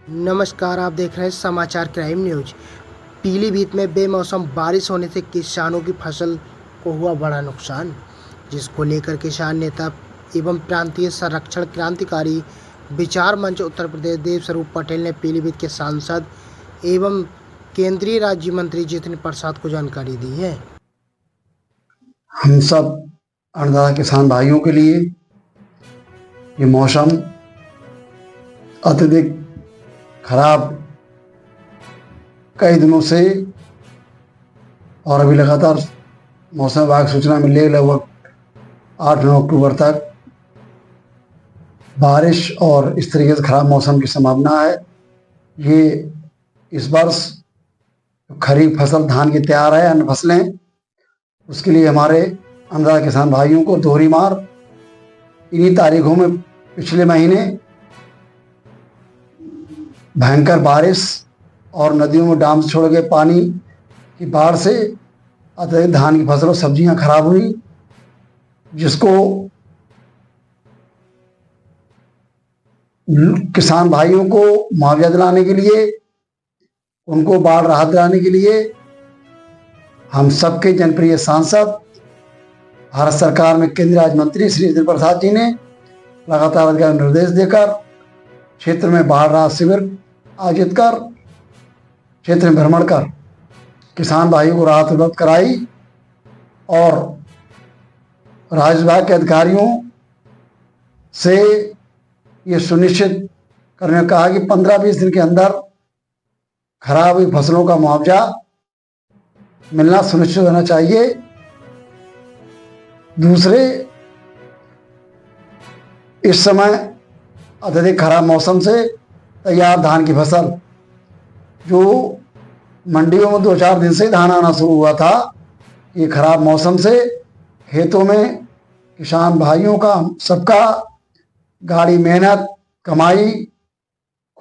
नमस्कार, आप देख रहे हैं समाचार क्राइम न्यूज। पीलीभीत में बेमौसम बारिश होने से किसानों की फसल को हुआ बड़ा नुकसान, जिसको लेकर किसान नेता एवं प्रांतीय संरक्षण क्रांतिकारी विचार मंच उत्तर प्रदेश देवस्वरूप पटेल ने पीलीभीत के सांसद एवं केंद्रीय राज्य मंत्री जितिन प्रसाद को जानकारी दी है। हम सब अन्नदाता किसान भाइयों के लिए ये मौसम अत्यधिक खराब कई दिनों से और अभी लगातार मौसम विभाग सूचना मिल रही है, लगभग 8-9 अक्टूबर तक बारिश और इस तरीके से खराब मौसम की संभावना है। ये इस वर्ष खरीफ फसल धान की तैयार है, अन्य फसलें, उसके लिए हमारे अन्नदाता किसान भाइयों को दोहरी मार। इन्हीं तारीखों में पिछले महीने भयंकर बारिश और नदियों में डाम से छोड़े गए पानी की बाढ़ से अत्यधिक धान की फसल और सब्जियां खराब हुई, जिसको किसान भाइयों को मुआवजा दिलाने के लिए, उनको बाढ़ राहत दिलाने के लिए हम सबके जनप्रिय सांसद, भारत सरकार में केंद्रीय राज्य मंत्री श्री जितिन प्रसाद जी ने लगातार अधिकारी निर्देश देकर क्षेत्र में बाढ़ राहत शिविर आयोजित कर, क्षेत्र में भ्रमण कर किसान भाइयों को राहत उपलब्ध कराई और राज्य विभाग के अधिकारियों से ये सुनिश्चित करने को कहा कि 15-20 दिन के अंदर खराब हुई फसलों का मुआवजा मिलना सुनिश्चित होना चाहिए। दूसरे, इस समय अत्यधिक खराब मौसम से तैयार धान की फसल, जो मंडियों में 2-4 दिन से धान आना शुरू हुआ था, ये खराब मौसम से खेतों में किसान भाइयों का, सबका गाढ़ी मेहनत, कमाई,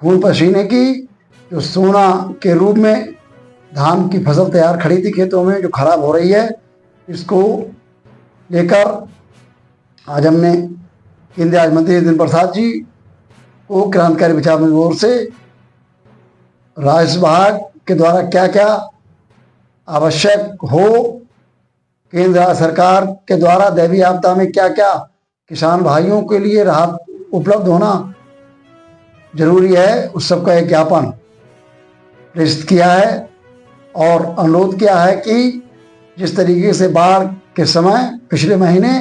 खून पसीने की जो सोना के रूप में धान की फसल तैयार खड़ी थी खेतों में, जो खराब हो रही है, इसको लेकर आज हमने केंद्रीय राज्य मंत्री जितिन प्रसाद जी को क्रांतिकारी विचार मंच की ओर से राज्य विभाग के द्वारा क्या क्या आवश्यक हो, केंद्र सरकार के द्वारा दैवीय आपदा में क्या क्या किसान भाइयों के लिए राहत उपलब्ध होना जरूरी है, उस सब का एक ज्ञापन प्रेषित किया है और अनुरोध किया है कि जिस तरीके से बाढ़ के समय पिछले महीने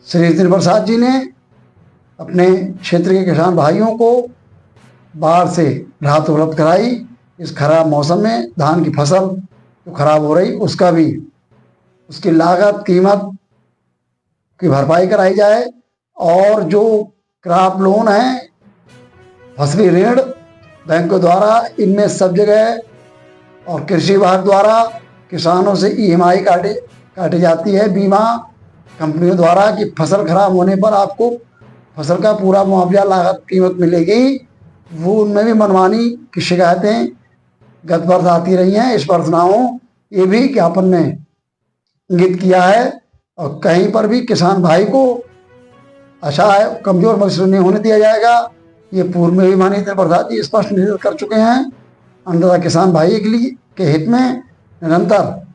श्री जितिन प्रसाद जी ने अपने क्षेत्र के किसान भाइयों को बाढ़ से राहत उपलब्ध कराई, इस खराब मौसम में धान की फसल जो खराब हो रही उसका भी, उसकी लागत कीमत की भरपाई कराई जाए और जो क्रॉप लोन है, फसली ऋण बैंकों द्वारा, इनमें सब जगह और कृषि विभाग द्वारा किसानों से EMI काटी जाती है बीमा कंपनियों द्वारा कि फसल खराब होने पर आपको फसल का पूरा मुआवजा लागत कीमत मिलेगी। वो उनमें भी मनमानी की शिकायतें गत वर्ष आती रही हैं, इस वर्ष ना हो, ये भी ज्ञापन में इंगित किया है। और कहीं पर भी किसान भाई को आशा है कमजोर महसूस नहीं होने दिया जाएगा, ये पूर्व में भी माननीय जितिन प्रसाद जी स्पष्ट निर्देश कर चुके हैं। अन्नदाता किसान भाई के लिए के हित में निरंतर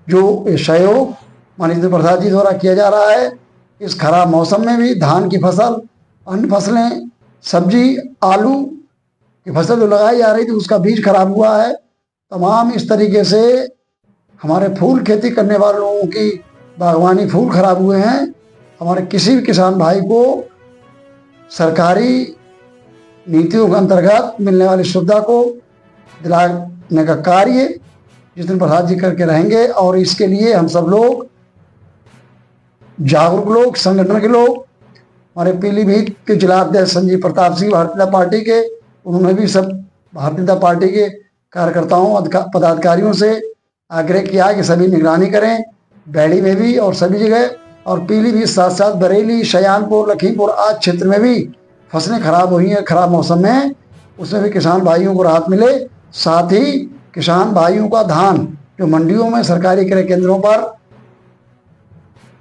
जो सहयोग माननीय जितिन प्रसाद जी द्वारा किया जा रहा है, इस खराब मौसम में भी धान की फसल, अन्य फसलें, सब्जी, आलू की फसल जो लगाई जा रही थी उसका बीज खराब हुआ है। तमाम इस तरीके से हमारे फूल खेती करने वाले लोगों की बागवानी फूल खराब हुए हैं। हमारे किसी भी किसान भाई को सरकारी नीतियों के अंतर्गत मिलने वाली सुविधा को दिलाने का कार्य जितिन प्रसाद जी करके रहेंगे और इसके लिए हम सब लोग, जागरूक लोग, संगठन के लोग, हमारे पीलीभीत के जिला अध्यक्ष संजीव प्रताप सिंह भारतीय जनता पार्टी के, उन्होंने भी सब भारतीय जनता पार्टी के कार्यकर्ताओं पदाधिकारियों से आग्रह किया कि सभी निगरानी करें, बैड़ी में भी और सभी जगह, और पीलीभीत साथ साथ बरेली, शयानपुर, लखीमपुर आदि क्षेत्र में भी फसलें खराब हुई हैं खराब मौसम में, उसमें भी किसान भाइयों को राहत मिले। साथ ही किसान भाइयों का धान जो मंडियों में सरकारी क्रय केंद्रों पर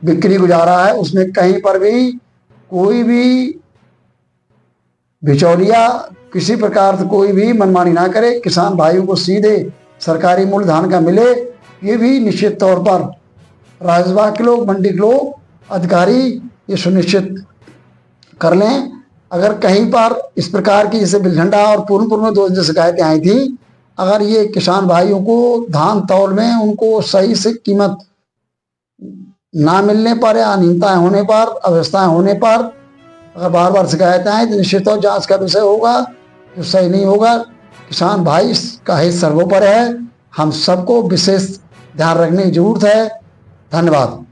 बिक्री गुजारा है, उसमें कहीं पर भी कोई भी बिचौलिया किसी प्रकार से कोई भी मनमानी ना करे, किसान भाइयों को सीधे सरकारी मूल्य धान का मिले, ये भी निश्चित तौर पर राजस्व विभाग के लोग, मंडी के लोग, अधिकारी ये सुनिश्चित कर लें। अगर कहीं पर इस प्रकार की जैसे बिलझंडा और पूर्णपुर में 2 दिन से शिकायतें आई थी, अगर ये किसान भाइयों को धान तौल में उनको सही से कीमत ना मिलने पर या अनियमितताएं होने पर, अव्यवस्थाएं होने पर अगर बार बार शिकायतें आए तो निश्चित तौर जांच का विषय होगा, जो सही नहीं होगा। किसान भाई का हित सर्वोपरि है, हम सबको विशेष ध्यान रखने की जरूरत है। धन्यवाद।